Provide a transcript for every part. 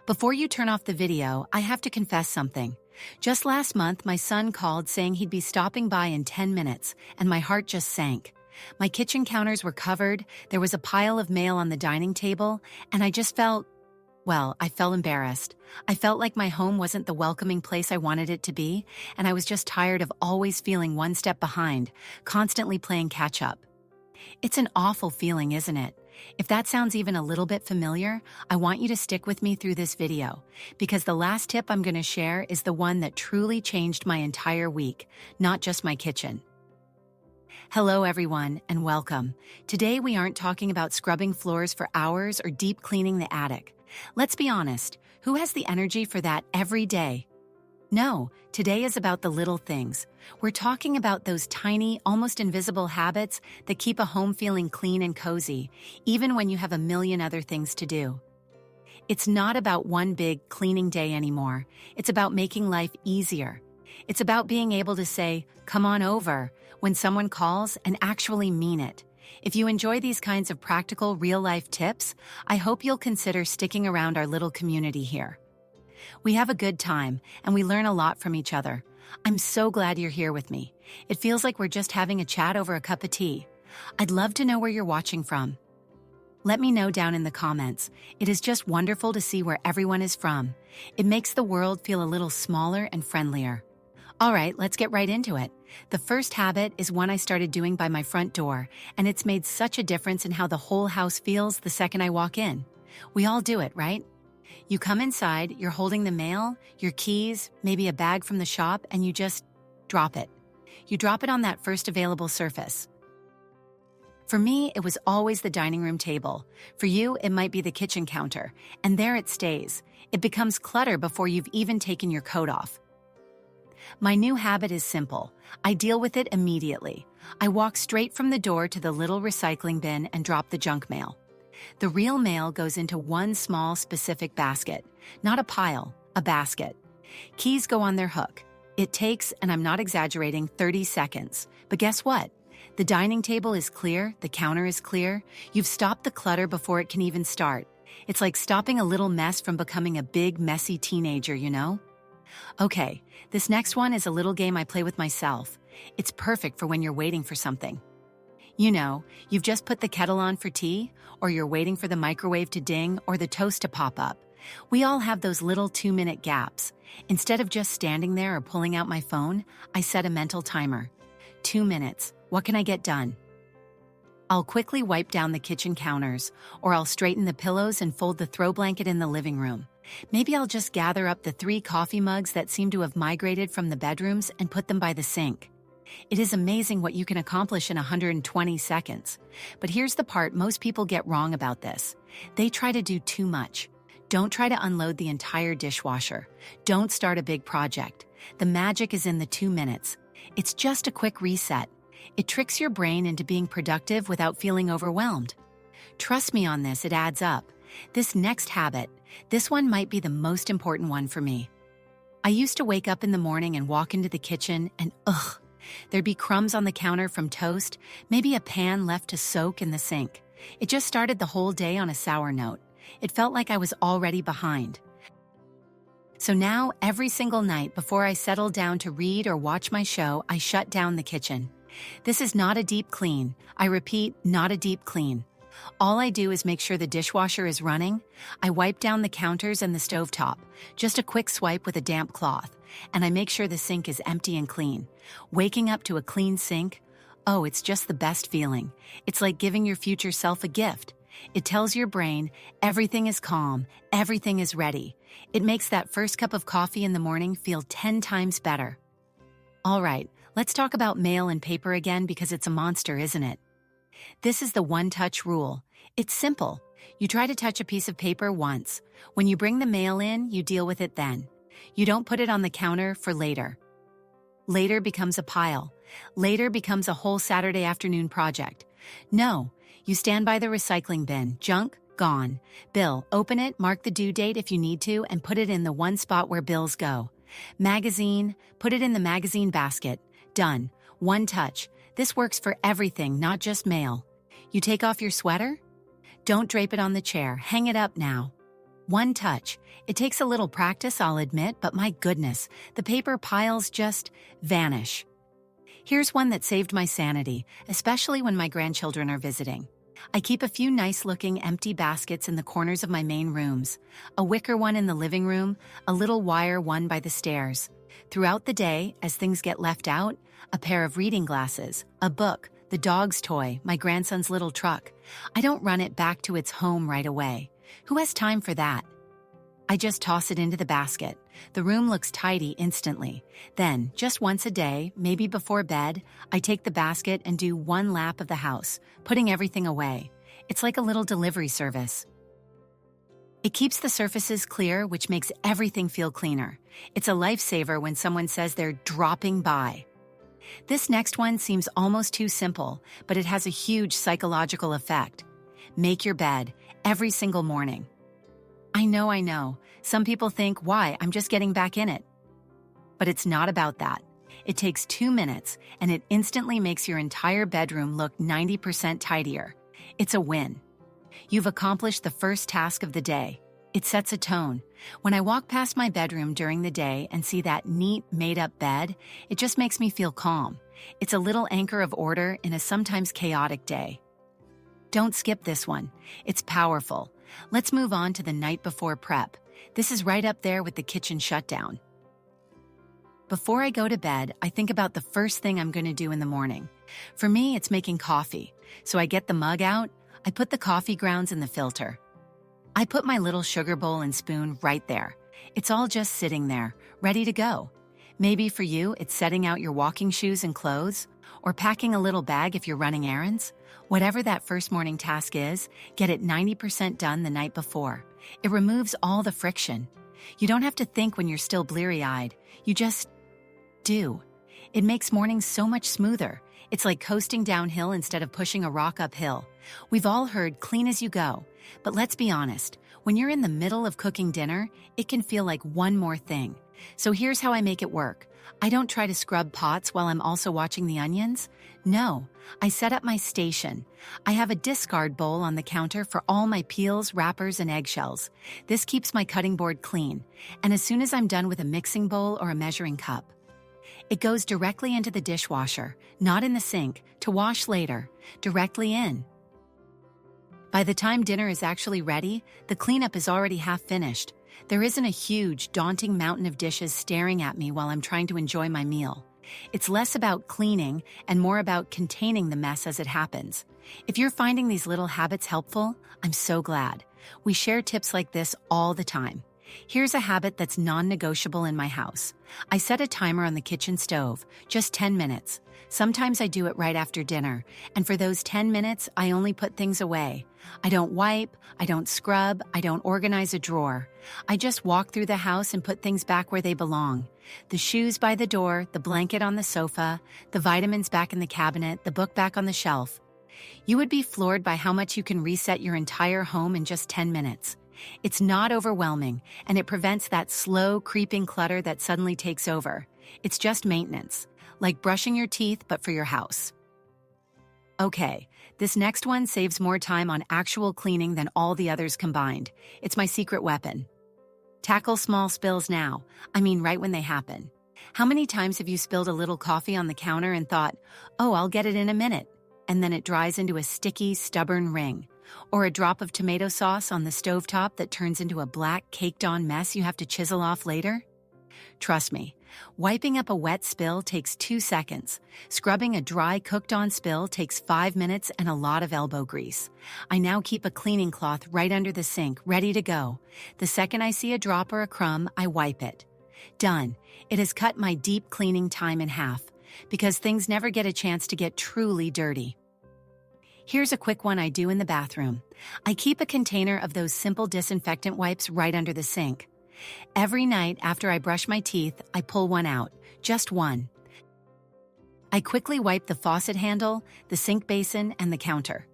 Before you turn off the video, I have to confess something. Just last month, my son called saying he'd be stopping by in 10 minutes, and my heart just sank. My kitchen counters were covered, there was a pile of mail on the dining table, and I just felt, I felt embarrassed. I felt like my home wasn't the welcoming place I wanted it to be, and I was just tired of always feeling one step behind, constantly playing catch up. It's an awful feeling, isn't it? If that sounds even a little bit familiar, I want you to stick with me through this video, because the last tip I'm going to share is the one that truly changed my entire week, not just my kitchen. Hello everyone, and welcome. Today we aren't talking about scrubbing floors for hours or deep cleaning the attic. Let's be honest, who has the energy for that every day? No, today is about the little things. We're talking about those tiny, almost invisible habits that keep a home feeling clean and cozy, even when you have a million other things to do. It's not about one big cleaning day anymore. It's about making life easier. It's about being able to say, "Come on over," when someone calls and actually mean it. If you enjoy these kinds of practical, real-life tips, I hope you'll consider sticking around our little community here. We have a good time, and we learn a lot from each other. I'm so glad you're here with me. It feels like we're just having a chat over a cup of tea. I'd love to know where you're watching from. Let me know down in the comments. It is just wonderful to see where everyone is from. It makes the world feel a little smaller and friendlier. All right, let's get right into it. The first habit is one I started doing by my front door, and it's made such a difference in how the whole house feels the second I walk in. We all do it, right? You come inside, you're holding the mail, your keys, maybe a bag from the shop, and you just drop it. You drop it on that first available surface. For me, it was always the dining room table. For you, it might be the kitchen counter, and there it stays. It becomes clutter before you've even taken your coat off. My new habit is simple. I deal with it immediately. I walk straight from the door to the little recycling bin and drop the junk mail. The real mail goes into one small specific basket, not a pile, a basket. Keys go on their hook. It takes, and I'm not exaggerating, 30 seconds. But guess what? The dining table is clear, the counter is clear. You've stopped the clutter before it can even start. It's like stopping a little mess from becoming a big, messy teenager, you know? Okay, this next one is a little game I play with myself. It's perfect for when you're waiting for something. You know, you've just put the kettle on for tea, or you're waiting for the microwave to ding or the toast to pop up. We all have those little 2-minute gaps. Instead of just standing there or pulling out my phone, I set a mental timer. 2 minutes. What can I get done? I'll quickly wipe down the kitchen counters, or I'll straighten the pillows and fold the throw blanket in the living room. Maybe I'll just gather up the 3 coffee mugs that seem to have migrated from the bedrooms and put them by the sink. It is amazing what you can accomplish in 120 seconds. But here's the part most people get wrong about this. They try to do too much. Don't try to unload the entire dishwasher. Don't start a big project. The magic is in the 2 minutes. It's just a quick reset. It tricks your brain into being productive without feeling overwhelmed. Trust me on this, it adds up. This next habit, this one might be the most important one for me. I used to wake up in the morning and walk into the kitchen and there'd be crumbs on the counter from toast, maybe a pan left to soak in the sink. It just started the whole day on a sour note. It felt like I was already behind. So now, every single night before I settle down to read or watch my show, I shut down the kitchen. This is not a deep clean. I repeat, not a deep clean. All I do is make sure the dishwasher is running. I wipe down the counters and the stovetop, just a quick swipe with a damp cloth, and I make sure the sink is empty and clean. Waking up to a clean sink, it's just the best feeling. It's like giving your future self a gift. It tells your brain, everything is calm, everything is ready. It makes that first cup of coffee in the morning feel 10 times better. All right, let's talk about mail and paper again because it's a monster, isn't it? This is the one-touch rule. It's simple. You try to touch a piece of paper once. When you bring the mail in, you deal with it then. You don't put it on the counter for later. Later becomes a pile. Later becomes a whole Saturday afternoon project. No, you stand by the recycling bin. Junk, gone. Bill, open it, mark the due date if you need to, and put it in the one spot where bills go. Magazine, put it in the magazine basket. Done. One touch. This works for everything, not just mail. You take off your sweater? Don't drape it on the chair. Hang it up now. One touch. It takes a little practice, I'll admit, but my goodness, the paper piles just vanish. Here's one that saved my sanity, especially when my grandchildren are visiting. I keep a few nice-looking empty baskets in the corners of my main rooms, a wicker one in the living room, a little wire one by the stairs. Throughout the day, as things get left out, a pair of reading glasses, a book, the dog's toy, my grandson's little truck. I don't run it back to its home right away. Who has time for that? I just toss it into the basket. The room looks tidy instantly. Then, just once a day, maybe before bed, I take the basket and do one lap of the house, putting everything away. It's like a little delivery service. It keeps the surfaces clear, which makes everything feel cleaner. It's a lifesaver when someone says they're dropping by. This next one seems almost too simple, but it has a huge psychological effect. Make your bed every single morning. I know. Some people think, why? I'm just getting back in it. But it's not about that. It takes 2 minutes, and it instantly makes your entire bedroom look 90% tidier. It's a win. You've accomplished the first task of the day. It sets a tone. When I walk past my bedroom during the day and see that neat, made-up bed, it just makes me feel calm. It's a little anchor of order in a sometimes chaotic day. Don't skip this one. It's powerful. Let's move on to the night before prep. This is right up there with the kitchen shutdown. Before I go to bed, I think about the first thing I'm going to do in the morning. For me, it's making coffee. So I get the mug out, I put the coffee grounds in the filter. I put my little sugar bowl and spoon right there. It's all just sitting there, ready to go. Maybe for you, it's setting out your walking shoes and clothes, or packing a little bag if you're running errands. Whatever that first morning task is, get it 90% done the night before. It removes all the friction. You don't have to think when you're still bleary-eyed. You just do. It makes mornings so much smoother. It's like coasting downhill instead of pushing a rock uphill. We've all heard clean as you go. But let's be honest, when you're in the middle of cooking dinner, it can feel like one more thing. So here's how I make it work. I don't try to scrub pots while I'm also watching the onions. No, I set up my station. I have a discard bowl on the counter for all my peels, wrappers, and eggshells. This keeps my cutting board clean. And as soon as I'm done with a mixing bowl or a measuring cup, it goes directly into the dishwasher, not in the sink, to wash later, directly in. By the time dinner is actually ready, the cleanup is already half finished. There isn't a huge, daunting mountain of dishes staring at me while I'm trying to enjoy my meal. It's less about cleaning and more about containing the mess as it happens. If you're finding these little habits helpful, I'm so glad. We share tips like this all the time. Here's a habit that's non-negotiable in my house. I set a timer on the kitchen stove, just 10 minutes. Sometimes I do it right after dinner, and for those 10 minutes, I only put things away. I don't wipe, I don't scrub, I don't organize a drawer. I just walk through the house and put things back where they belong. The shoes by the door, the blanket on the sofa, the vitamins back in the cabinet, the book back on the shelf. You would be floored by how much you can reset your entire home in just 10 minutes. It's not overwhelming, and it prevents that slow, creeping clutter that suddenly takes over. It's just maintenance, like brushing your teeth, but for your house. Okay, this next one saves more time on actual cleaning than all the others combined. It's my secret weapon. Tackle small spills now. I mean, right when they happen. How many times have you spilled a little coffee on the counter and thought, oh, I'll get it in a minute, and then it dries into a sticky, stubborn ring? Or a drop of tomato sauce on the stovetop that turns into a black, caked-on mess you have to chisel off later? Trust me, wiping up a wet spill takes 2 seconds. Scrubbing a dry, cooked-on spill takes 5 minutes and a lot of elbow grease. I now keep a cleaning cloth right under the sink, ready to go. The second I see a drop or a crumb, I wipe it. Done. It has cut my deep cleaning time in half, because things never get a chance to get truly dirty. Here's a quick one I do in the bathroom. I keep a container of those simple disinfectant wipes right under the sink. Every night after I brush my teeth, I pull one out, just one. I quickly wipe the faucet handle, the sink basin, and the counter.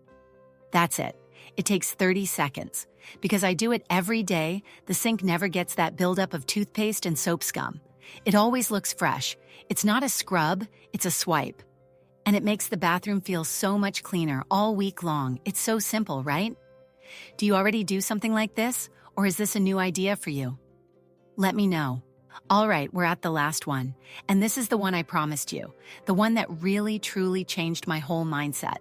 That's it. It takes 30 seconds. Because I do it every day, the sink never gets that buildup of toothpaste and soap scum. It always looks fresh. It's not a scrub, it's a swipe. And it makes the bathroom feel so much cleaner all week long. It's so simple, right? Do you already do something like this? Or is this a new idea for you? Let me know. All right, we're at the last one. And this is the one I promised you. The one that really, truly changed my whole mindset.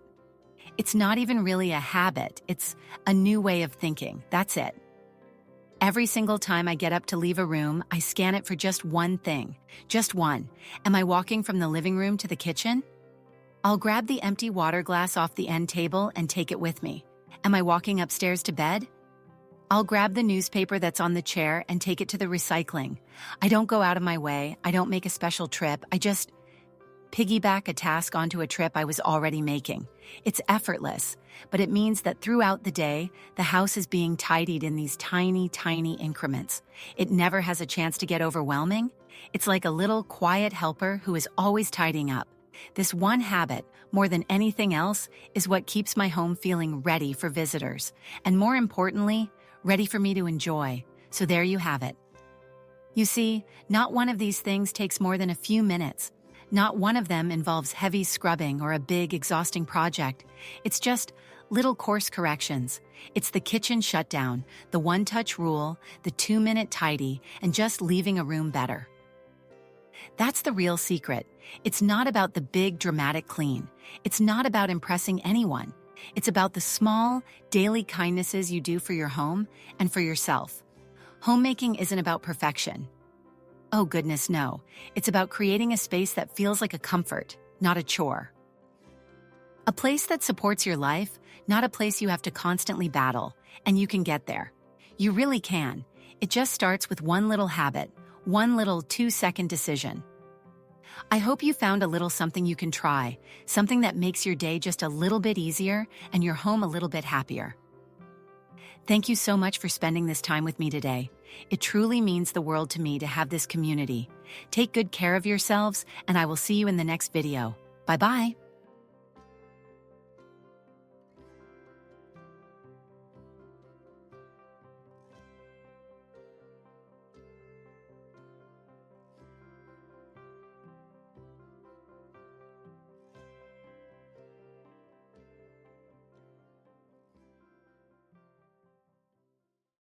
It's not even really a habit. It's a new way of thinking. That's it. Every single time I get up to leave a room, I scan it for just one thing. Just one. Am I walking from the living room to the kitchen? I'll grab the empty water glass off the end table and take it with me. Am I walking upstairs to bed? I'll grab the newspaper that's on the chair and take it to the recycling. I don't go out of my way. I don't make a special trip. I just piggyback a task onto a trip I was already making. It's effortless, but it means that throughout the day, the house is being tidied in these tiny, tiny increments. It never has a chance to get overwhelming. It's like a little quiet helper who is always tidying up. This one habit, more than anything else, is what keeps my home feeling ready for visitors. And more importantly, ready for me to enjoy. So there you have it. You see, not one of these things takes more than a few minutes. Not one of them involves heavy scrubbing or a big, exhausting project. It's just little course corrections. It's the kitchen shutdown, the one-touch rule, the 2-minute tidy, and just leaving a room better. That's the real secret. It's not about the big, dramatic clean. It's not about impressing anyone. It's about the small, daily kindnesses you do for your home and for yourself. Homemaking isn't about perfection. Oh goodness, no. It's about creating a space that feels like a comfort, not a chore. A place that supports your life, not a place you have to constantly battle, and you can get there. You really can. It just starts with one little habit, one little 2-second decision. I hope you found a little something you can try, something that makes your day just a little bit easier and your home a little bit happier. Thank you so much for spending this time with me today. It truly means the world to me to have this community. Take good care of yourselves, and I will see you in the next video. Bye-bye.